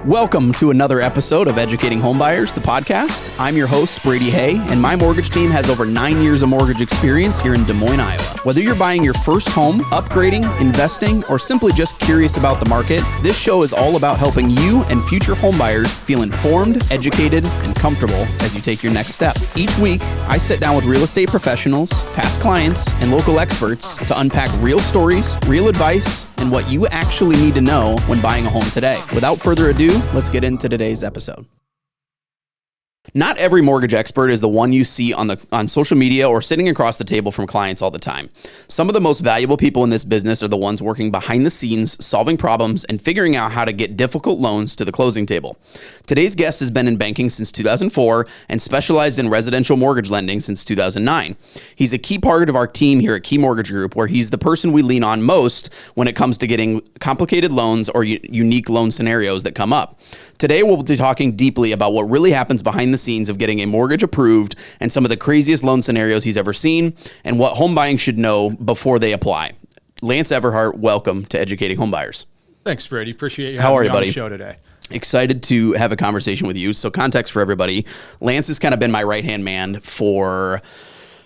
Welcome to another episode of Educating Homebuyers, the podcast. I'm your host, Brady Hay, and my mortgage team has over 9 years of mortgage experience here in Des Moines, Iowa. Whether you're buying your first home, upgrading, investing, or simply just curious about the market, this show is all about helping you and future homebuyers feel informed, educated, and comfortable as you take your next step. Each week, I sit down with real estate professionals, past clients, and local experts to unpack real stories, real advice, and what you actually need to know when buying a home today. Without further ado, let's get into today's episode. Not every mortgage expert is the one you see on social media or sitting across the table from clients all the time. Some of the most valuable people in this business are the ones working behind the scenes, solving problems, and figuring out how to get difficult loans to the closing table. Today's guest has been in banking since 2004 and specialized in residential mortgage lending since 2009. He's a key part of our team here at Key Mortgage Group, where he's the person we lean on most when it comes to getting complicated loans or unique loan scenarios that come up. Today, we'll be talking deeply about what really happens behind the scenes of getting a mortgage approved and some of the craziest loan scenarios he's ever seen and what home buying should know before they apply. Lance Everhart, welcome to Educating Homebuyers. Thanks, Brady. Appreciate you having me on the show today. Excited to have a conversation with you. So context for everybody, Lance has kind of been my right-hand man for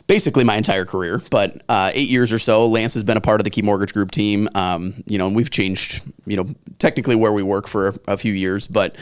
basically my entire career, but 8 years or so. Lance has been a part of the Key Mortgage Group team, and we've changed, technically where we work for a few years, but,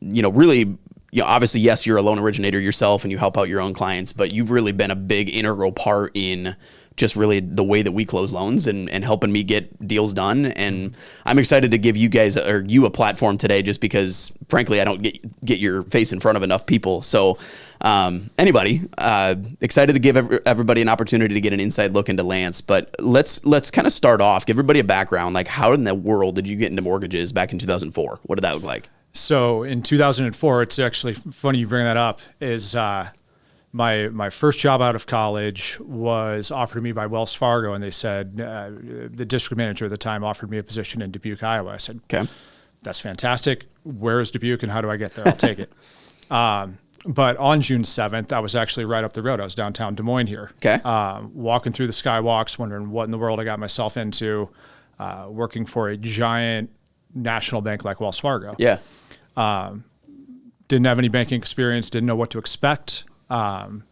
really, obviously, yes, you're a loan originator yourself and you help out your own clients, but you've really been a big integral part in just really the way that we close loans and helping me get deals done. And I'm excited to give you guys or you a platform today, just because frankly, I don't get your face in front of enough people. So excited to give everybody an opportunity to get an inside look into Lance, but let's kind of start off, give everybody a background. Like, how in the world did you get into mortgages back in 2004? What did that look like? So in 2004, it's actually funny you bring that up, is my first job out of college was offered to me by Wells Fargo, and they said, the district manager at the time offered me a position in Dubuque, Iowa. I said, okay, that's fantastic. Where is Dubuque and how do I get there? I'll take it. But on June 7th, I was actually right up the road. I was downtown Des Moines here. Okay. Walking through the skywalks, wondering what in the world I got myself into, working for a giant national bank like Wells Fargo. Yeah. Didn't have any banking experience, didn't know what to expect. And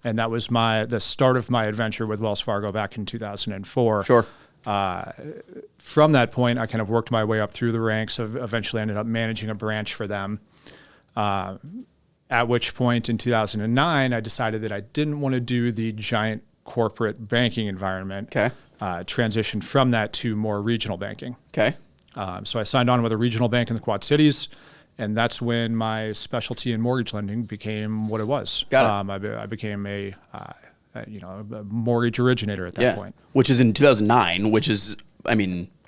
that was the start of my adventure with Wells Fargo back in 2004. Sure. From that point, I kind of worked my way up through the ranks. Eventually ended up managing a branch for them. At which point in 2009, I decided that I didn't want to do the giant corporate banking environment. Okay. Transitioned from that to more regional banking. Okay. So I signed on with a regional bank in the Quad Cities, and that's when my specialty in mortgage lending became what it was. Got it. I became a mortgage originator at that point. Which is in 2009, which is,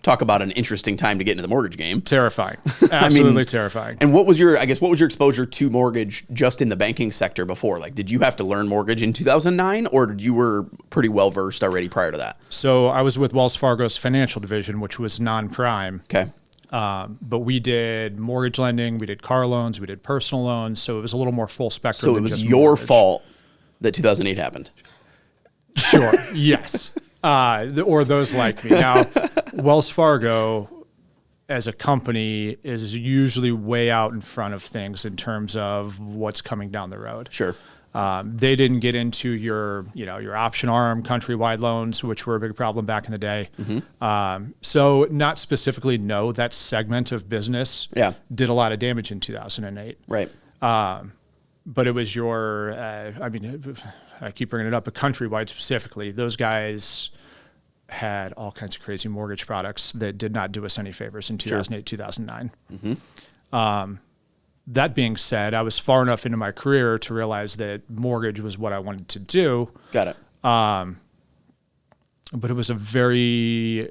talk about an interesting time to get into the mortgage game. Terrifying. Absolutely terrifying. And what was your exposure to mortgage just in the banking sector before? Like, did you have to learn mortgage in 2009, or you were pretty well versed already prior to that? So I was with Wells Fargo's financial division, which was non-prime. Okay. But we did mortgage lending, we did car loans, we did personal loans. So it was a little more full spectrum. So it was your fault that 2008 happened. Sure. Yes. Or those like me. Now, Wells Fargo as a company is usually way out in front of things in terms of what's coming down the road. Sure. They didn't get into your option arm countrywide loans, which were a big problem back in the day. Mm-hmm. So not specifically know that segment of business did a lot of damage in 2008. Right. But it was I keep bringing it up, but countrywide specifically, those guys had all kinds of crazy mortgage products that did not do us any favors in 2008, 2009. Mm-hmm. That being said, I was far enough into my career to realize that mortgage was what I wanted to do. Got it. But it was a very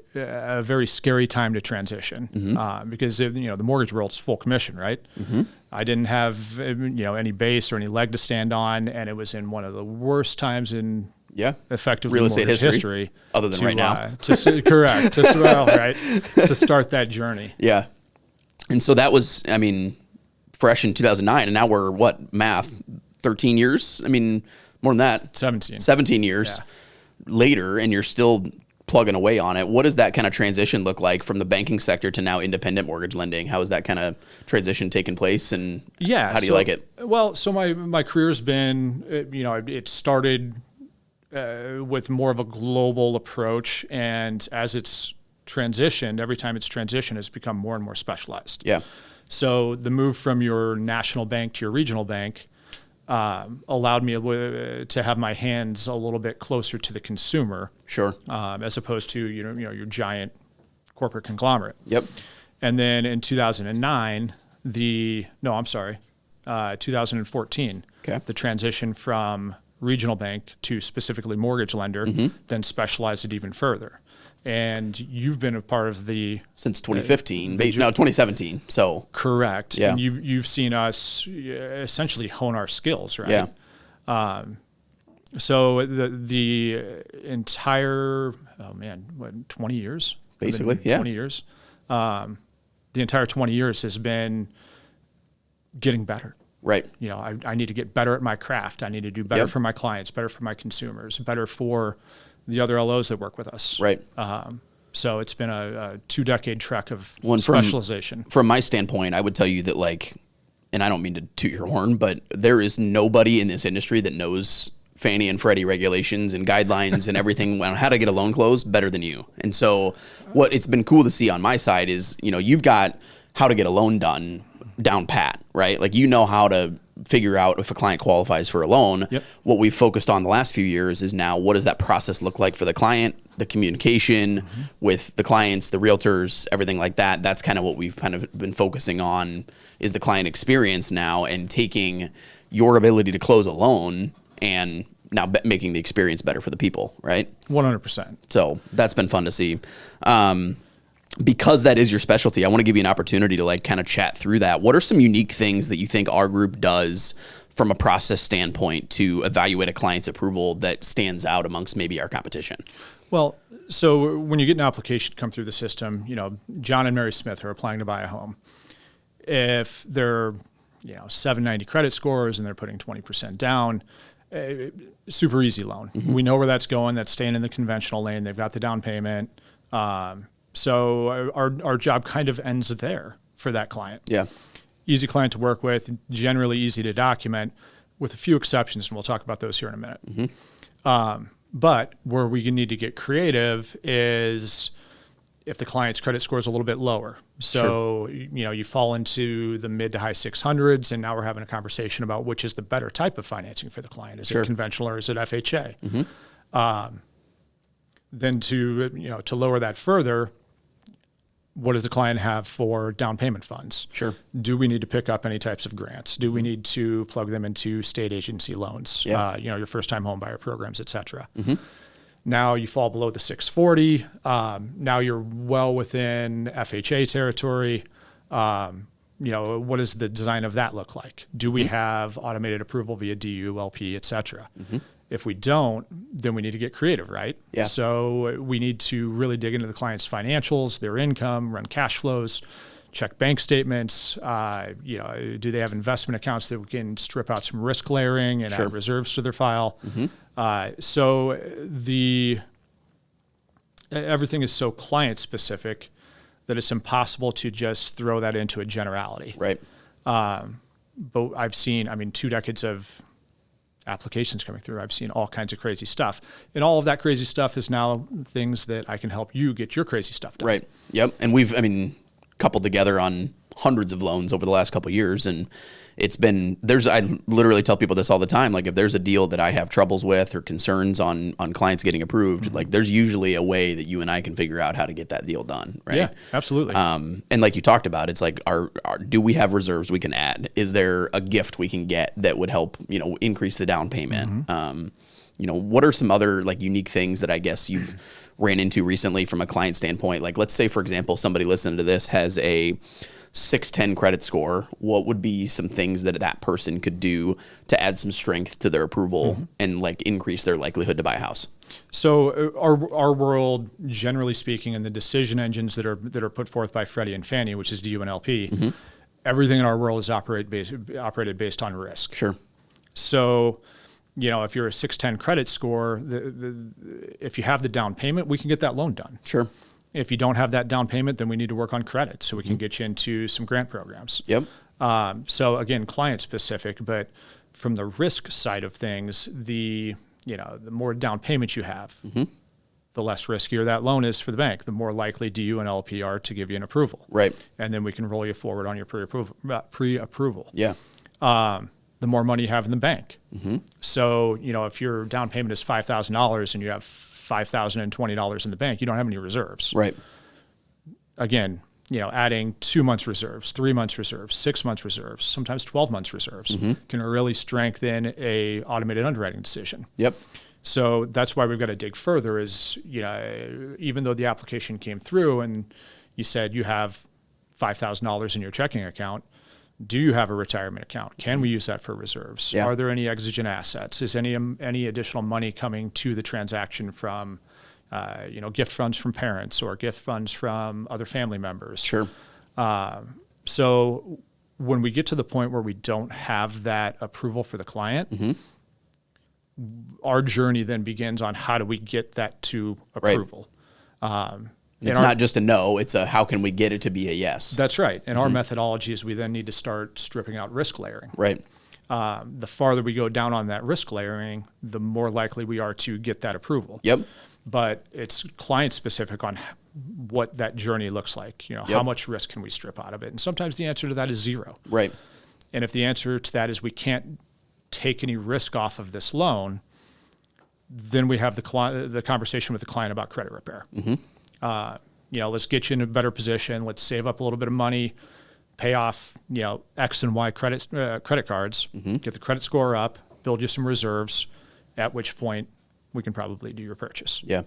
scary time to transition. Mm-hmm. Because the mortgage world's full commission, right? Mm-hmm. I didn't have any base or any leg to stand on, and it was in one of the worst times in effectively real estate history, other than right now. Correct. To start that journey. Yeah. And so that was, fresh in 2009, and now we're 13 years? More than that. 17. 17 years later, and you're still plugging away on it. What does that kind of transition look like from the banking sector to now independent mortgage lending? How has that kind of transition taken place, and how do you like it? Well, so my career's been, it started with more of a global approach, and as it's transitioned, every time it's transitioned, it's become more and more specialized. Yeah. So the move from your national bank to your regional bank allowed me to have my hands a little bit closer to the consumer. Sure. As opposed to your giant corporate conglomerate. Yep. And then in 2014, the transition from regional bank to specifically mortgage lender, then specialized it even further. And you've been a part of since 2015, 2017. So correct. Yeah. And you've seen us essentially hone our skills, right? Yeah. So the entire 20 years, basically, 20 years. The entire 20 years has been getting better. Right. I need to get better at my craft. I need to do better for my clients, better for my consumers, better for the other LOs that work with us. Right. So it's been a 2-decade trek of specialization. From my standpoint, I would tell you that, like, and I don't mean to toot your horn, but there is nobody in this industry that knows Fannie and Freddie regulations and guidelines and everything on how to get a loan closed better than you. And so what it's been cool to see on my side is, you've got how to get a loan done down pat, right? Like, how to figure out if a client qualifies for a loan. Yep. What we've focused on the last few years is now, what does that process look like for the client, the communication with the clients, the realtors, everything like that. That's kind of what we've kind of been focusing on, is the client experience now, and taking your ability to close a loan and now making the experience better for the people, right? 100%. So that's been fun to see. Because that is your specialty, I want to give you an opportunity to kind of chat through that. What are some unique things that you think our group does from a process standpoint to evaluate a client's approval that stands out amongst maybe our competition? Well, so when you get an application come through the system, John and Mary Smith are applying to buy a home. If they're, 790 credit scores and they're putting 20% down, super easy loan. We know where that's going. That's staying in the conventional lane. They've got the down payment. So our job kind of ends there for that client. Yeah. Easy client to work with, generally easy to document, with a few exceptions, and we'll talk about those here in a minute. But where we need to get creative is if the client's credit score is a little bit lower. So, you fall into the mid to high 600s, and now we're having a conversation about which is the better type of financing for the client. Is it conventional or is it FHA? Then to lower that further, what does the client have for down payment funds? Sure. Do we need to pick up any types of grants? Do we need to plug them into state agency loans? Yeah. Your first-time home buyer programs, et cetera. Now you fall below the 640. Now you're well within FHA territory. What does the design of that look like? Do we have automated approval via DU, LP, et cetera? If we don't, then we need to get creative, right? Yeah. So we need to really dig into the client's financials, their income, run cash flows, check bank statements. Do they have investment accounts that we can strip out some risk layering and add reserves to their file? So everything is so client specific that it's impossible to just throw that into a generality. Right. But I've seen, 2 decades of applications coming through. I've seen all kinds of crazy stuff. And all of that crazy stuff is now things that I can help you get your crazy stuff done. Right. Yep. And we've, coupled together on hundreds of loans over the last couple of years. And it's been, I literally tell people this all the time. Like, if there's a deal that I have troubles with or concerns on clients getting approved, like, there's usually a way that you and I can figure out how to get that deal done. Right. Yeah, absolutely. And like you talked about, it's like, do we have reserves we can add? Is there a gift we can get that would help, increase the down payment? What are some other unique things that I guess you've ran into recently from a client standpoint? Like, let's say, for example, somebody listening to this has a 610 credit score. What would be some things that person could do to add some strength to their approval and increase their likelihood to buy a house? So our world, generally speaking, and the decision engines that are put forth by Freddie and Fannie, which is DU and LP, everything in our world is operated based on risk. Sure. So if you're a 610 credit score, if you have the down payment, we can get that loan done. Sure. If you don't have that down payment, then we need to work on credit so we can get you into some grant programs. Yep. So again, client specific, but from the risk side of things, the more down payment you have, the less riskier that loan is for the bank. The more likely DU and LP are to give you an approval. Right. And then we can roll you forward on your pre-approval. Yeah. The more money you have in the bank. So, if your down payment is $5,000 and you have $5,020 in the bank, you don't have any reserves. Right. Again, adding 2 months reserves, 3 months reserves, 6 months reserves, sometimes 12 months reserves can really strengthen a automated underwriting decision. Yep. So that's why we've got to dig further is, even though the application came through and you said you have $5,000 in your checking account, do you have a retirement account? Can we use that for reserves? Yeah. Are there any exigent assets? Is any additional money coming to the transaction from, gift funds from parents or gift funds from other family members? Sure. So when we get to the point where we don't have that approval for the client, our journey then begins on how do we get that to approval. Right. It's not just a no, it's a how can we get it to be a yes. That's right. And our methodology is we then need to start stripping out risk layering. Right. The farther we go down on that risk layering, the more likely we are to get that approval. Yep. But it's client specific on what that journey looks like. How much risk can we strip out of it? And sometimes the answer to that is zero. Right. And if the answer to that is we can't take any risk off of this loan, then we have the conversation with the client about credit repair. Let's get you in a better position. Let's save up a little bit of money, pay off, X and Y credit cards, get the credit score up, build you some reserves, at which point we can probably do your purchase. Yeah.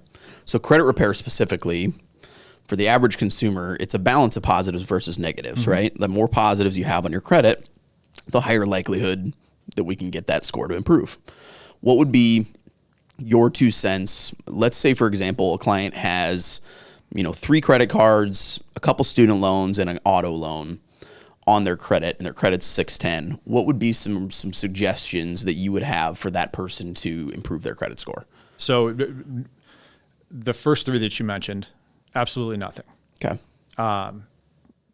So credit repair specifically, for the average consumer, it's a balance of positives versus negatives, right? The more positives you have on your credit, the higher likelihood that we can get that score to improve. What would be your 2 cents? Let's say, for example, a client has 3 credit cards, a couple student loans, and an auto loan on their credit, and their credit's 610. What would be some suggestions that you would have for that person to improve their credit score? So the first 3 that you mentioned, absolutely nothing. Okay.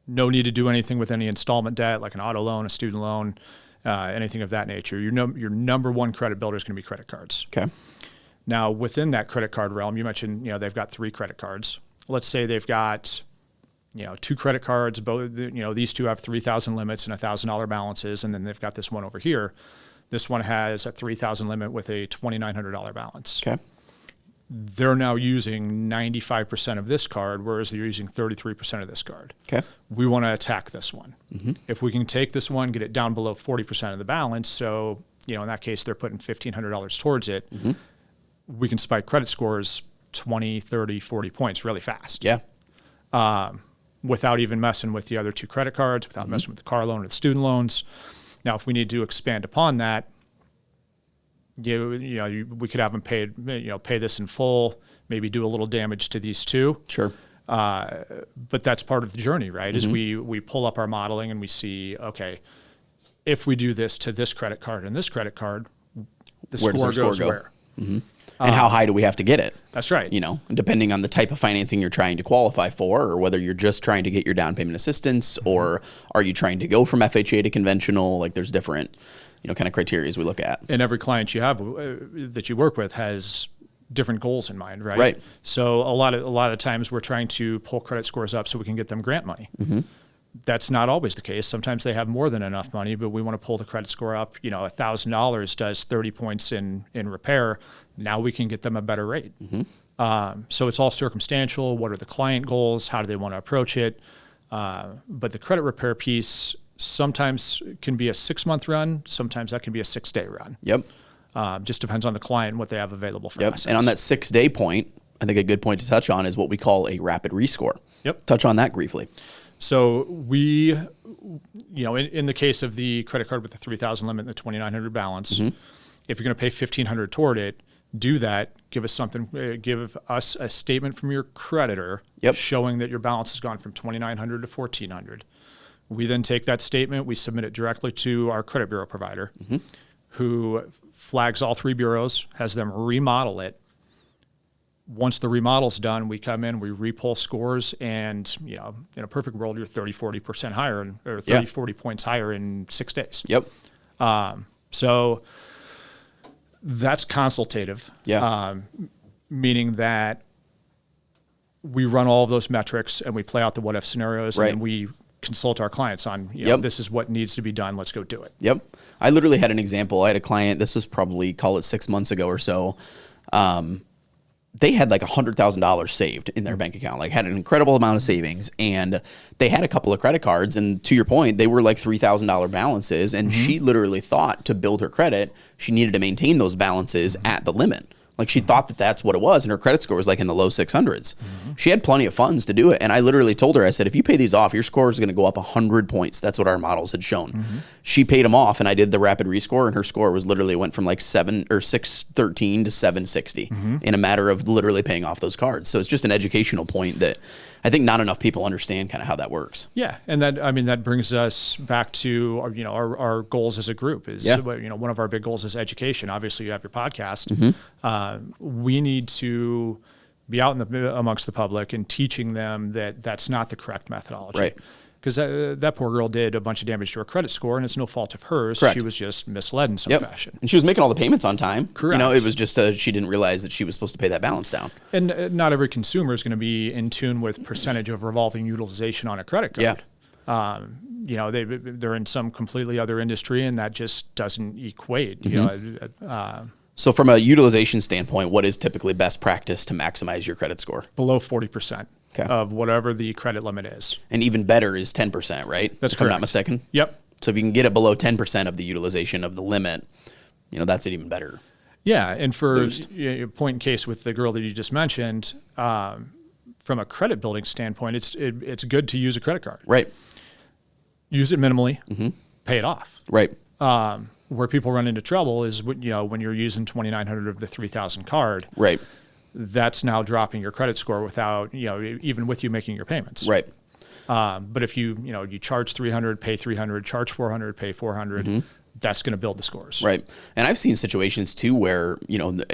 No need to do anything with any installment debt, like an auto loan, a student loan, anything of that nature. Your number one credit builder is going to be credit cards. Okay. Now, within that credit card realm, you mentioned, they've got 3 credit cards. Let's say they've got, 2 credit cards, both, these 2 have 3,000 limits and $1,000 balances. And then they've got this one over here. This one has a 3,000 limit with a $2,900 balance. Okay. They're now using 95% of this card, whereas they're using 33% of this card. Okay. We want to attack this one. If we can take this one, get it down below 40% of the balance. So, in that case, they're putting $1,500 towards it. We can spike credit scores 20, 30, 40 points really fast. Yeah. Without even messing with the other 2 credit cards, without messing with the car loan or the student loans. Now, if we need to expand upon that, we could have them pay this in full, maybe do a little damage to these 2. Sure. But that's part of the journey, right? Is we pull up our modeling and we see, okay, if we do this to this credit card and this credit card, the score goes where? And how high do we have to get it? That's right. Depending on the type of financing you're trying to qualify for, or whether you're just trying to get your down payment assistance, or are you trying to go from FHA to conventional? Like there's different, kind of criteria we look at. And every client you have that you work with has different goals in mind, right? Right. So a lot of times we're trying to pull credit scores up so we can get them grant money. That's not always the case. Sometimes they have more than enough money, but we want to pull the credit score up. $1,000 does 30 points in repair. Now we can get them a better rate. So it's all circumstantial. What are the client goals? How do they want to approach it? But the credit repair piece sometimes can be a 6-month run. Sometimes that can be a 6-day run. Yep. Just depends on the client and what they have available for assets. And on that 6-day point, I think a good point to touch on is what we call a rapid rescore. Yep. Touch on that briefly. So we, in the case of the credit card with the 3,000 limit and the 2,900 balance, if you're going to pay 1,500 toward it, do that. Give us a statement from your creditor showing that your balance has gone from 2,900 to 1,400. We then take that statement, we submit it directly to our credit bureau provider, who flags all 3 bureaus, has them remodel it. Once the remodel's done, we come in, we repull scores, and in a perfect world, you're 30-40% higher, or 30-40 points higher in 6 days. Yep. So that's consultative. Yeah. Meaning that we run all of those metrics and we play out the what if scenarios, and then we consult our clients on, this is what needs to be done. Let's go do it. Yep. I literally had an example. I had a client, this was probably, call it 6 months ago or so. They had like $100,000 saved in their bank account, like had an incredible amount of savings, and they had a couple of credit cards. And to your point, they were like $3,000 balances. And she literally thought to build her credit, she needed to maintain those balances at the limit. Like she thought that that's what it was, and her credit score was like in the low 600s. She had plenty of funds to do it, and I literally told her, I said, if you pay these off, your score is going to go up 100 points. That's what our models had shown. She paid them off, and I did the rapid rescore, and her score was literally went from like 613 to 760 in a matter of literally paying off those cards. So it's just an educational point that I think not enough people understand kind of how that works. Yeah, and that brings us back to our goals as a group. One of our big goals is education. Obviously, you have your podcast. We need to be out amongst the public and teaching them that that's not the correct methodology. Right. Because that poor girl did a bunch of damage to her credit score, and it's no fault of hers. Correct. She was just misled in some fashion. And she was making all the payments on time. Correct. It was just she didn't realize that she was supposed to pay that balance down. And not every consumer is going to be in tune with percentage of revolving utilization on a credit card. Yeah. They're in some completely other industry, and that just doesn't equate. So from a utilization standpoint, what is typically best practice to maximize your credit score? Below 40%. Of whatever the credit limit is. And even better is 10%, right? That's correct. If I'm not mistaken. Yep. So if you can get it below 10% of the utilization of the limit, that's an even better. Yeah, and for your point in case with the girl that you just mentioned, from a credit building standpoint, it's good to use a credit card. Right. Use it minimally, pay it off. Right. Where people run into trouble is when you're using 2,900 of the 3,000 card. Right. That's now dropping your credit score without, even with you making your payments. Right. But if you charge 300, pay 300, charge 400, pay 400, that's going to build the scores. Right. And I've seen situations too where,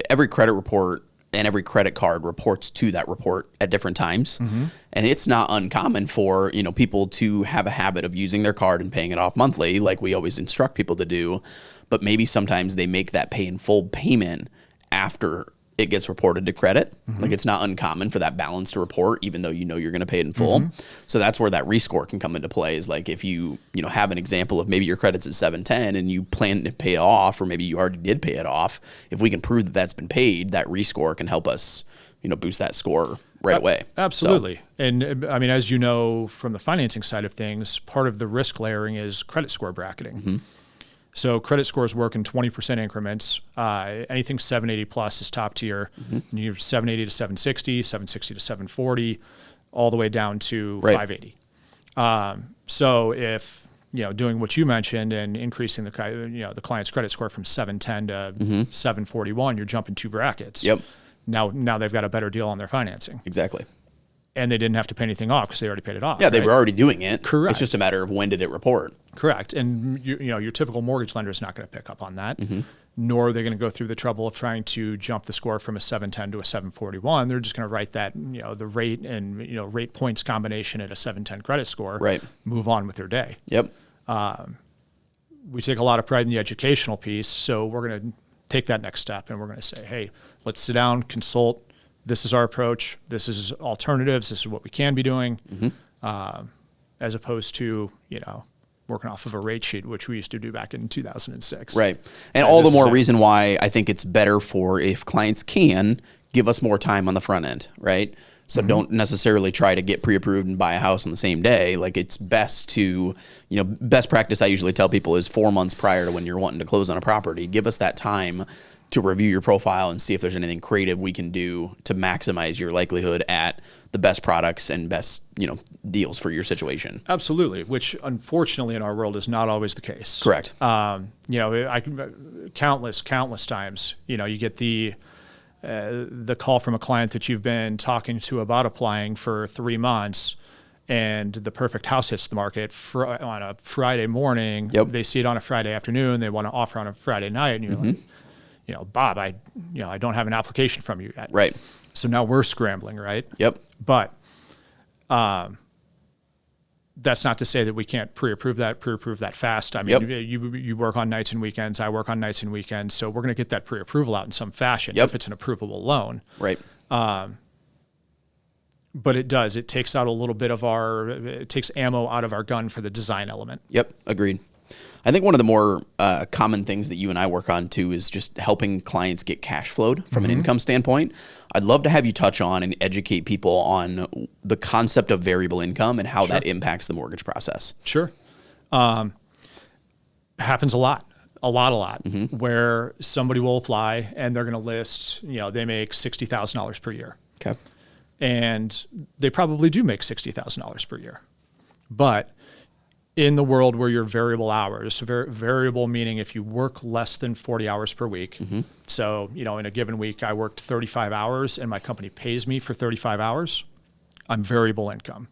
every credit report and every credit card reports to that report at different times. And it's not uncommon for, people to have a habit of using their card and paying it off monthly, like we always instruct people to do. But maybe sometimes they make that pay in full payment after it gets reported to credit. Like it's not uncommon for that balance to report, even though you're going to pay it in full. So that's where that rescore can come into play, is like if you have an example of maybe your credit's at 710 and you plan to pay it off, or maybe you already did pay it off. If we can prove that that's been paid, that rescore can help us, boost that score right away. Absolutely. So. And I mean, as you know, from the financing side of things, part of the risk layering is credit score bracketing. So credit scores work in 20% increments. Anything 780 plus is top tier. And you're 780 to 760, 760 to 740, all the way down to 580. So if doing what you mentioned and increasing the client's credit score from 710 to 741, you're jumping 2 brackets. Yep. Now they've got a better deal on their financing. Exactly. And they didn't have to pay anything off because they already paid it off. Yeah, they were already doing it. Correct. It's just a matter of when did it report. Correct. And your typical mortgage lender is not going to pick up on that, nor are they going to go through the trouble of trying to jump the score from a 710 to a 741. They're just going to write that, the rate and, rate points combination at a 710 credit score, move on with their day. Yep. We take a lot of pride in the educational piece, so we're going to take that next step and we're going to say, hey, let's sit down, consult. This is our approach. This is alternatives. This is what we can be doing, as opposed to, working off of a rate sheet, which we used to do back in 2006. Right. And so all the more reason why I think it's better for if clients can give us more time on the front end, right? So don't necessarily try to get pre-approved and buy a house on the same day. Like it's best to, best practice I usually tell people is 4 months prior to when you're wanting to close on a property. Give us that time to review your profile and see if there's anything creative we can do to maximize your likelihood at the best products and best, deals for your situation. Absolutely, which unfortunately in our world is not always the case. Correct. Countless times, you get the call from a client that you've been talking to about applying for 3 months, and the perfect house hits the market on a Friday morning. Yep. They see it on a Friday afternoon. They want to offer on a Friday night, and you're like, Bob, I don't have an application from you yet. Right. So now we're scrambling, right? Yep. But that's not to say that we can't pre-approve that fast. I mean, you work on nights and weekends. I work on nights and weekends. So we're going to get that pre-approval out in some fashion if it's an approvable loan. Right. But it takes out a little bit of it takes ammo out of our gun for the design element. Yep. Agreed. I think one of the more common things that you and I work on too is just helping clients get cash flowed from an income standpoint. I'd love to have you touch on and educate people on the concept of variable income and how that impacts the mortgage process. Sure. Happens a lot, where somebody will apply and they're going to list, they make $60,000 per year. Okay. And they probably do make $60,000 per year. But in the world where your variable hours, variable meaning if you work less than 40 hours per week. So, in a given week, I worked 35 hours and my company pays me for 35 hours. I'm variable income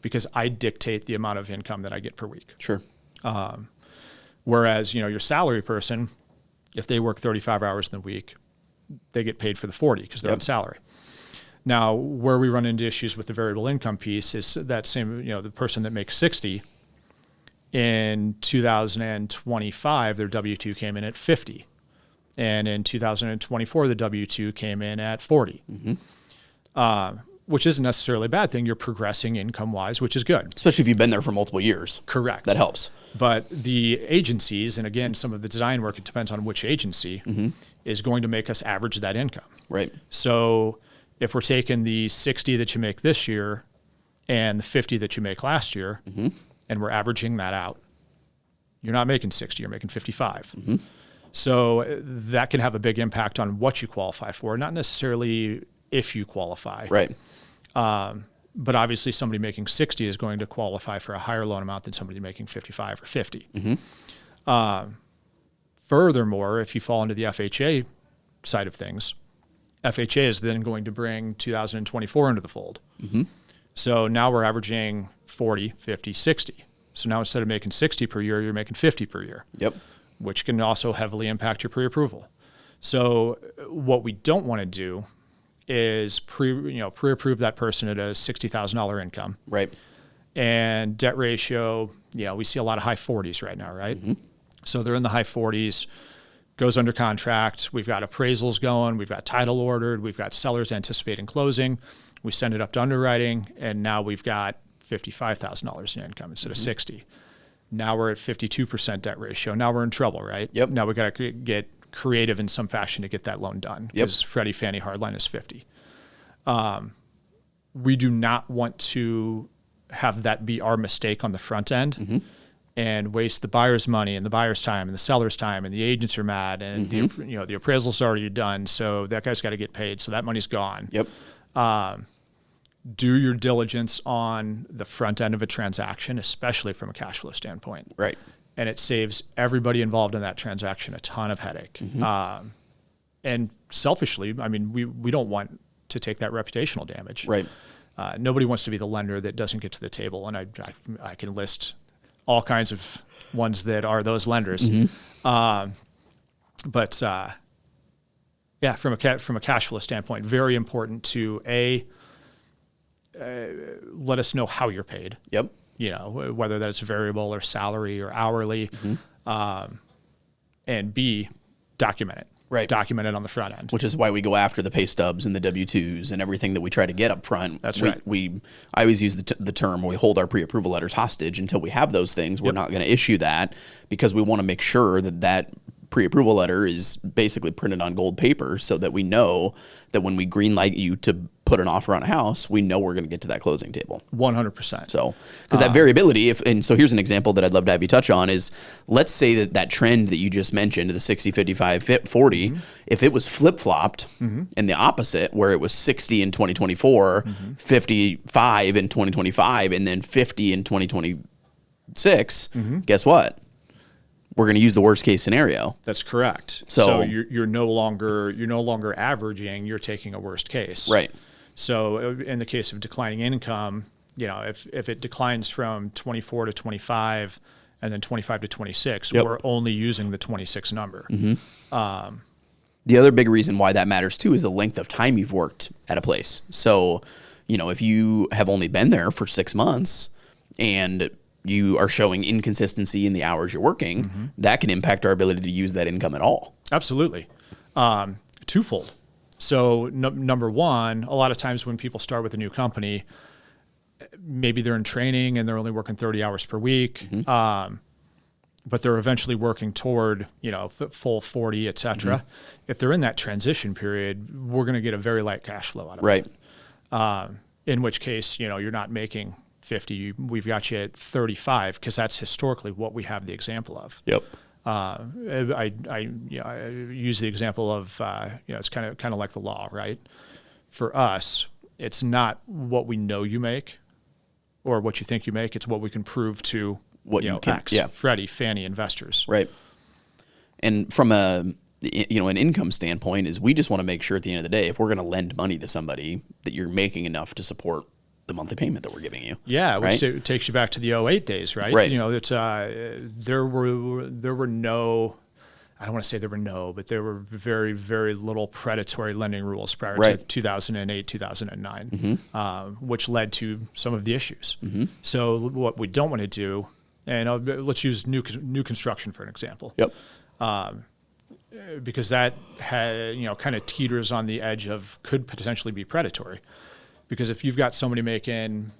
because I dictate the amount of income that I get per week. Sure. Whereas, your salary person, if they work 35 hours in the week, they get paid for the 40 because they're on salary. Now, where we run into issues with the variable income piece is that same, the person that makes 60 in 2025, their W-2 came in at 50. And in 2024, the W-2 came in at 40, which isn't necessarily a bad thing. You're progressing income-wise, which is good. Especially if you've been there for multiple years. Correct. That helps. But the agencies, and again, some of the design work, it depends on which agency, is going to make us average that income. Right. So if we're taking the 60 that you make this year and the 50 that you make last year, and we're averaging that out, you're not making 60, you're making 55. So that can have a big impact on what you qualify for, not necessarily if you qualify. Right. But obviously somebody making 60 is going to qualify for a higher loan amount than somebody making 55 or 50. Furthermore, if you fall into the FHA side of things, FHA is then going to bring 2024 into the fold. So now we're averaging 40, 50, 60. So now instead of making 60 per year, you're making 50 per year. Yep. Which can also heavily impact your pre-approval. So what we don't want to do is pre-approve that person at a $60,000 income. Right. And debt ratio, we see a lot of high 40s right now, right? So they're in the high 40s, goes under contract. We've got appraisals going. We've got title ordered. We've got sellers anticipating closing. We send it up to underwriting, and now we've got $55,000 in income instead of 60. Now we're at 52% debt ratio. Now we're in trouble, right? Yep. Now we got to get creative in some fashion to get that loan done because Freddie Fannie hardline is 50. We do not want to have that be our mistake on the front end and waste the buyer's money and the buyer's time and the seller's time, and the agents are mad, and the appraisal's already done, so that guy's got to get paid, so that money's gone. Yep. Do your diligence on the front end of a transaction, especially from a cash flow standpoint. Right. And it saves everybody involved in that transaction a ton of headache. And selfishly, I mean, we don't want to take that reputational damage. Right. Nobody wants to be the lender that doesn't get to the table, and I can list all kinds of ones that are those lenders. But from a cash flow standpoint, very important to let us know how you're paid. Yep. Whether that's variable or salary or hourly, and B, document it. Right. Document it on the front end. Which is why we go after the pay stubs and the W-2s and everything that we try to get up front. That's right. I always use the term, we hold our pre-approval letters hostage until we have those things. We're not going to issue that because we want to make sure that pre-approval letter is basically printed on gold paper so that we know that when we green light you to put an offer on a house, we know we're going to get to that closing table. 100%. So, because that variability, so here's an example that I'd love to have you touch on is, let's say that trend that you just mentioned, the 60, 55, 40, if it was flip-flopped in the opposite, where it was 60 in 2024, 55 in 2025, and then 50 in 2026, guess what? We're going to use the worst case scenario. That's correct. So you're no longer averaging, you're taking a worst case. Right. So in the case of declining income, if it declines from 24 to 25 and then 25 to 26, Yep. we're only using the 26 number. The other big reason why that matters too is the length of time you've worked at a place. So, if you have only been there for 6 months and you are showing inconsistency in the hours you're working, that can impact our ability to use that income at all. Absolutely. Twofold. So number one, a lot of times when people start with a new company, maybe they're in training and they're only working 30 hours per week. But they're eventually working toward, full 40, et cetera. If they're in that transition period, we're going to get a very light cash flow out of it. In which case, you're not making 50, we've got you at 35, because that's historically what we have the example of. Yep. I use the example of, it's kind of like the law, right? For us, it's not what we know you make or what you think you make. It's what we can prove to what you can, X, Freddie, Fannie investors. Right. And from an income standpoint is we just want to make sure at the end of the day, if we're going to lend money to somebody, that you're making enough to support the monthly payment that we're giving you. Yeah. Right? Which takes you back to the 08 days, right? Right. It's, there were no, I don't want to say there were no, but there were very, very little predatory lending rules prior to 2008, 2009, which led to some of the issues. So what we don't want to do, and let's use new construction for an example. Yep. Because that kind of teeters on the edge of could potentially be predatory. Because if you've got somebody making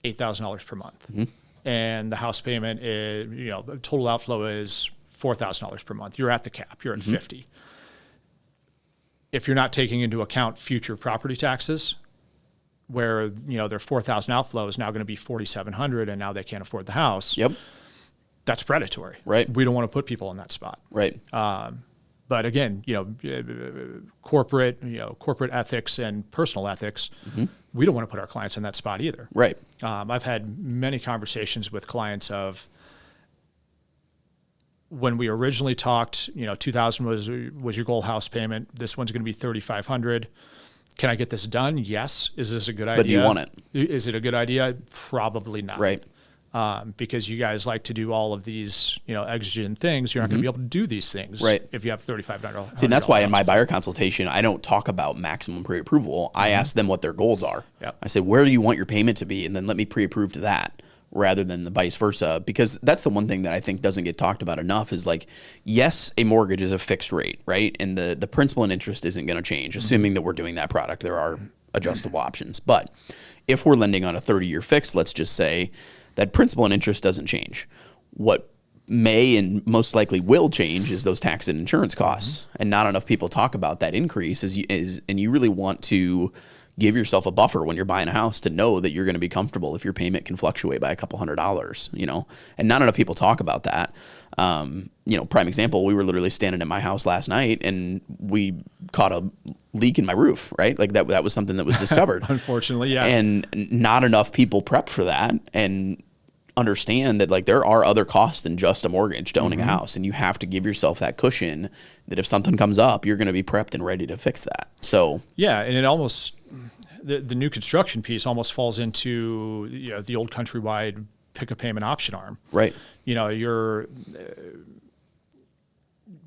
$8,000 per month and the house payment is, total outflow is $4,000 per month, you're at the cap, you're at 50. If you're not taking into account future property taxes, where their $4,000 outflow is now going to be $4,700, and now they can't afford the house. Yep. That's predatory. Right. We don't want to put people in that spot. Right. But again, corporate ethics and personal ethics, we don't want to put our clients in that spot either. Right. I've had many conversations with clients of when we originally talked, 2,000 was your goal house payment. This one's going to be 3,500. Can I get this done? Yes. Is this a good idea? But do you want it? Is it a good idea? Probably not. Right. Because you guys like to do all of these, exigent things. You're not going to be able to do these things if you have $3,500. See, and that's why in my buyer consultation, I don't talk about maximum pre-approval. I ask them what their goals are. Yep. I say, where do you want your payment to be? And then let me pre-approve to that rather than the vice versa. Because that's the one thing that I think doesn't get talked about enough is like, yes, a mortgage is a fixed rate, right? And the principal and interest isn't going to change, assuming that we're doing that product. There are adjustable options. But if we're lending on a 30-year fix, let's just say, that principal and interest doesn't change. What may and most likely will change is those tax and insurance costs. And not enough people talk about that increase and you really want to give yourself a buffer when you're buying a house to know that you're going to be comfortable if your payment can fluctuate by a couple $100, and not enough people talk about that. Prime example, we were literally standing at my house last night and we caught a leak in my roof, right? Like that was something that was discovered. Unfortunately, yeah. And not enough people prep for that and understand that like there are other costs than just a mortgage to owning a house, and you have to give yourself that cushion that if something comes up, you're going to be prepped and ready to fix that. So yeah, and it almost the new construction piece almost falls into the old Countrywide pick a payment option arm. Right. You're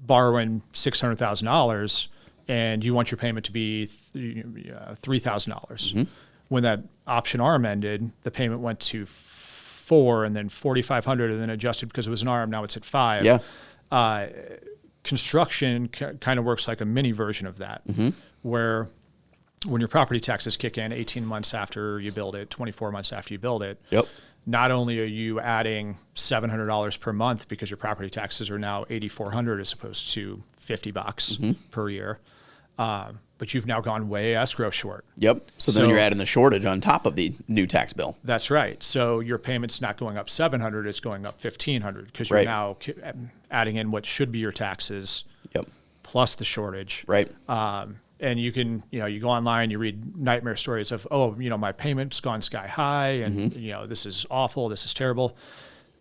borrowing $600,000 and you want your payment to be $3,000. When that option arm ended, the payment went to $4,000 and then $4,500 and then adjusted because it was an arm. Now it's at $5,000. Yeah. Construction kind of works like a mini version of that, where when your property taxes kick in 18 months after you build it, 24 months after you build it, not only are you adding $700 per month because your property taxes are now $8,400 as opposed to $50 per year, but you've now gone way escrow short. Yep. So then you're adding the shortage on top of the new tax bill. That's right. So your payment's not going up $700, it's going up $1,500 because you're now adding in what should be your taxes plus the shortage. Right. And you can, you go online, you read nightmare stories of, my payment's gone sky high and, this is awful, this is terrible.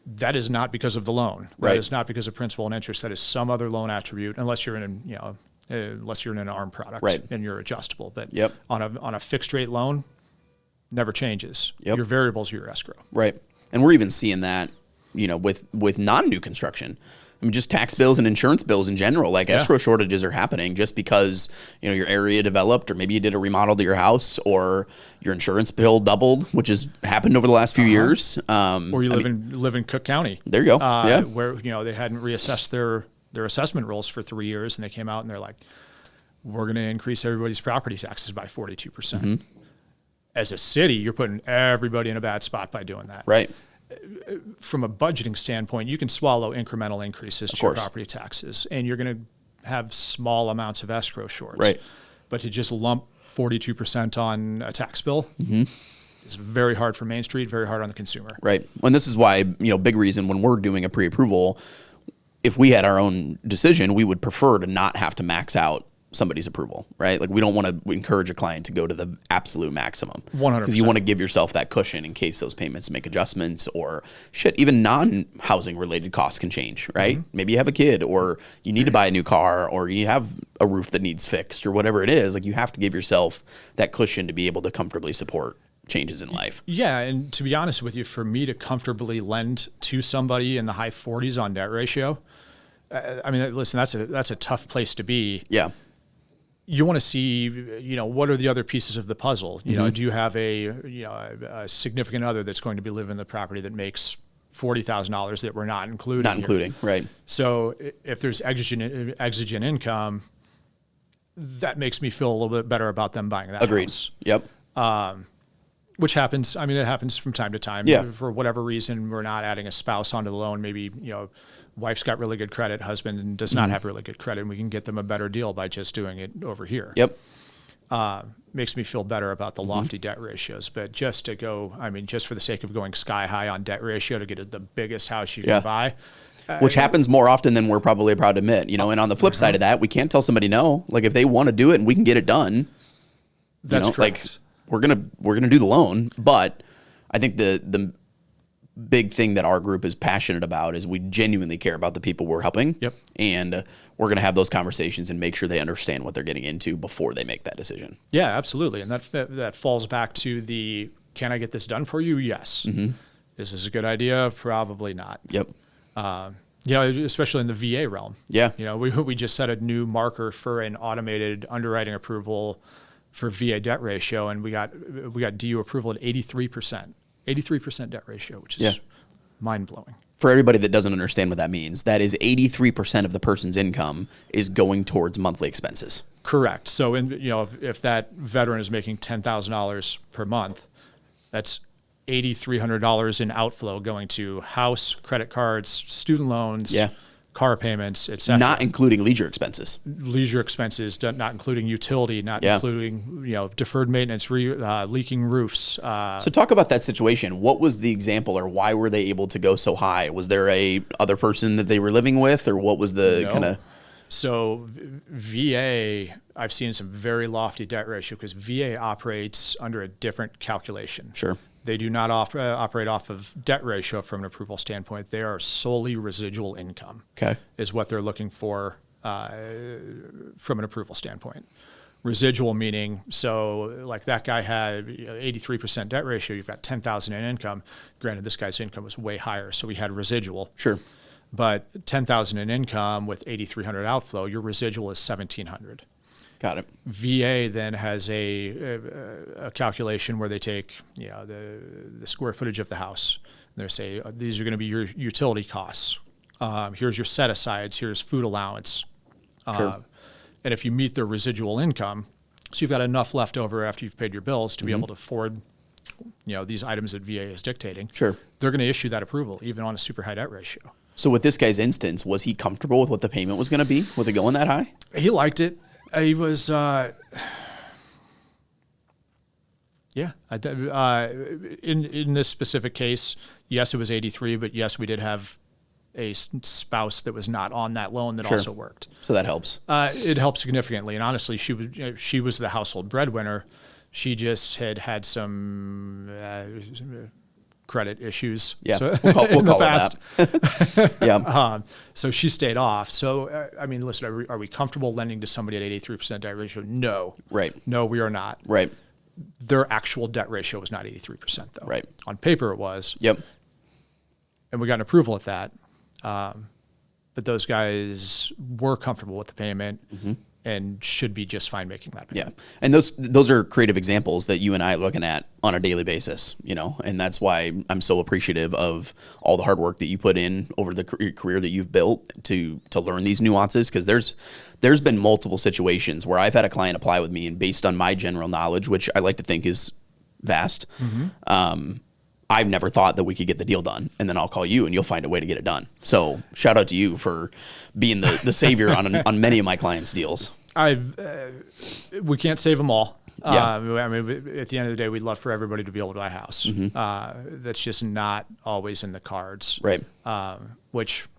That is not because of the loan. That is not because of principal and interest. That is some other loan attribute, unless you're in, unless you're in an ARM product and you're adjustable. But on a fixed rate loan, never changes. Yep. Your variables are your escrow. Right. And we're even seeing that, with non-new construction. I mean, just tax bills and insurance bills in general, like escrow shortages are happening just because, your area developed, or maybe you did a remodel to your house, or your insurance bill doubled, which has happened over the last few years. Or you live in Cook County. There you go. Where, they hadn't reassessed their assessment rules for 3 years, and they came out and they're like, we're going to increase everybody's property taxes by 42%. Mm-hmm. As a city, you're putting everybody in a bad spot by doing that. Right. From a budgeting standpoint, you can swallow incremental increases to your property taxes, and you're going to have small amounts of escrow shorts. Right. But to just lump 42% on a tax bill is very hard for Main Street, very hard on the consumer. Right. And this is why, big reason when we're doing a pre-approval, if we had our own decision, we would prefer to not have to max out somebody's approval, right? Like, we don't want to encourage a client to go to the absolute maximum. 100%. Because you want to give yourself that cushion in case those payments make adjustments, or even non-housing related costs can change, right? Mm-hmm. Maybe you have a kid, or you need to buy a new car, or you have a roof that needs fixed, or whatever it is. Like, you have to give yourself that cushion to be able to comfortably support changes in life. Yeah, and to be honest with you, for me to comfortably lend to somebody in the high 40s on debt ratio, listen, that's a tough place to be. Yeah. You want to see, what are the other pieces of the puzzle? Do you have a significant other that's going to be living in the property that makes $40,000 that we're not including? Not including, right. So if there's exigent income, that makes me feel a little bit better about them buying that Agreed. house. Yep. Which happens. It happens from time to time. Yeah. For whatever reason, we're not adding a spouse onto the loan. Maybe, wife's got really good credit, husband does not have really good credit, and we can get them a better deal by just doing it over here. Yep. Makes me feel better about the lofty debt ratios. But just to go, just for the sake of going sky high on debt ratio to get the biggest house you can buy. Which happens more often than we're probably proud to admit, and on the flip side of that, we can't tell somebody no. Like, if they want to do it and we can get it done, that's correct. Like, we're gonna do the loan. But I think the big thing that our group is passionate about is we genuinely care about the people we're helping. Yep. And we're going to have those conversations and make sure they understand what they're getting into before they make that decision. Yeah, absolutely. And that falls back to the, can I get this done for you? Yes. Mm-hmm. Is this a good idea? Probably not. Yep. Especially in the VA realm. Yeah. We just set a new marker for an automated underwriting approval for VA debt ratio, and we got DU approval at 83%. 83% debt ratio, which is mind-blowing. For everybody that doesn't understand what that means, that is 83% of the person's income is going towards monthly expenses. Correct. So, if that veteran is making $10,000 per month, that's $8,300 in outflow going to house, credit cards, student loans, car payments, etc. Not including leisure expenses. Leisure expenses, not including utility, not including deferred maintenance, leaking roofs. So talk about that situation. What was the example, or why were they able to go so high? Was there a other person that they were living with, or what was the kind of? So VA, I've seen some very lofty debt ratio because VA operates under a different calculation. Sure. They do not operate off of debt ratio from an approval standpoint. They are solely residual income. Okay. Is what they're looking for from an approval standpoint. Residual meaning, so like that guy had 83% debt ratio. You've got $10,000 in income. Granted, this guy's income was way higher, so we had residual. Sure. But $10,000 in income with $8,300 outflow, your residual is $1,700. Got it. VA then has a calculation where they take the square footage of the house. And they say these are going to be your utility costs. Here's your set asides. Here's food allowance. Sure. And if you meet their residual income, so you've got enough left over after you've paid your bills to be able to afford these items that VA is dictating. Sure. They're going to issue that approval even on a super high debt ratio. So with this guy's instance, was he comfortable with what the payment was going to be with it going that high? He liked it. He was, in this specific case, yes, it was 83, but yes, we did have a spouse that was not on that loan that also worked. So that helps. It helped significantly, and honestly, she was the household breadwinner. She just had some credit issues. Yeah, so we'll call in the it past. that. Yeah. So she stayed off. So, listen, are we comfortable lending to somebody at 83% debt ratio? No. Right. No, we are not. Right. their actual debt ratio was not 83% though. Right. On paper it was. Yep. And we got an approval at that. But those guys were comfortable with the payment and should be just fine making that payment. Yeah. And those are creative examples that you and I are looking at on a daily basis, and that's why I'm so appreciative of all the hard work that you put in over the career that you've built to learn these nuances. Because there's been multiple situations where I've had a client apply with me, and based on my general knowledge, which I like to think is vast, I've never thought that we could get the deal done, and then I'll call you and you'll find a way to get it done. So shout out to you for being the savior on many of my clients' deals. We can't save them all. Yeah. I mean, at the end of the day, we'd love for everybody to be able to buy a house. That's just not always in the cards. Right. Which,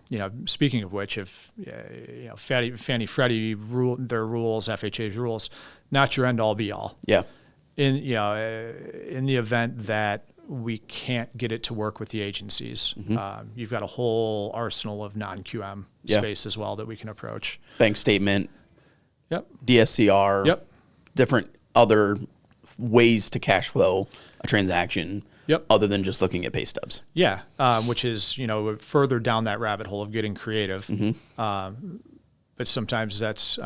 speaking of which, if Fannie Freddie their rules, FHA's rules, not your end all be all. Yeah. In the event that we can't get it to work with the agencies, you've got a whole arsenal of non-QM space as well that we can approach. Bank statement. Yep. DSCR. Yep. Different other ways to cash flow a transaction. Yep. Other than just looking at pay stubs. Yeah. Which is, further down that rabbit hole of getting creative. But sometimes that's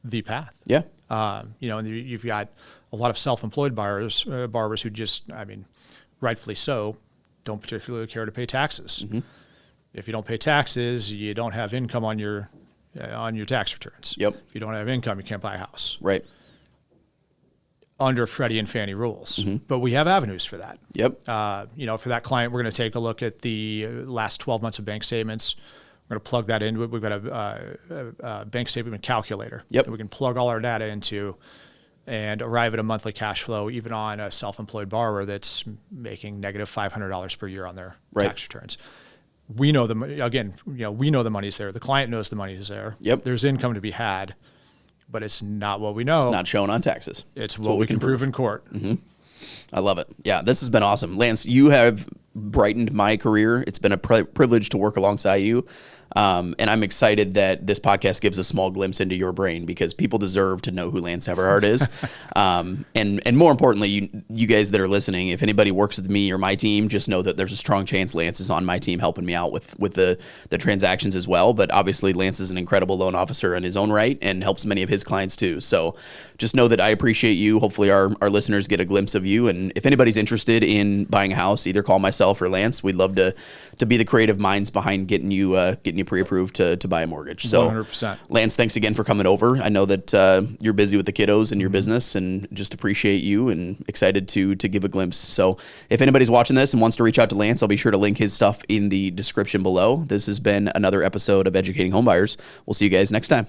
the path. Yeah. And you've got a lot of self-employed borrowers who just, rightfully so, don't particularly care to pay taxes. If you don't pay taxes, you don't have income on your tax returns. Yep. If you don't have income, you can't buy a house. Right. Under Freddie and Fannie rules. But we have avenues for that. Yep. For that client, we're going to take a look at the last 12 months of bank statements. We're going to plug that into it. We've got a bank statement calculator that we can plug all our data into and arrive at a monthly cash flow, even on a self-employed borrower that's making negative $500 per year on their tax returns. We know we know the money's there. The client knows the money is there. Yep. There's income to be had, but it's not what we know. It's not shown on taxes. It's what we can prove in court. I love it. Yeah, this has been awesome. Lance, you have brightened my career. It's been a privilege to work alongside you. And I'm excited that this podcast gives a small glimpse into your brain, because people deserve to know who Lance Everhart is. And more importantly, you guys that are listening, if anybody works with me or my team, just know that there's a strong chance Lance is on my team helping me out with the transactions as well. But obviously Lance is an incredible loan officer in his own right and helps many of his clients too. So just know that I appreciate you. Hopefully our listeners get a glimpse of you. And if anybody's interested in buying a house, either call myself or Lance. We'd love to be the creative minds behind getting you pre-approved to buy a mortgage. So 100%. Lance, thanks again for coming over. I know that you're busy with the kiddos and your business, and just appreciate you and excited to give a glimpse. So if anybody's watching this and wants to reach out to Lance, I'll be sure to link his stuff in the description below. This has been another episode of Educating Homebuyers. We'll see you guys next time.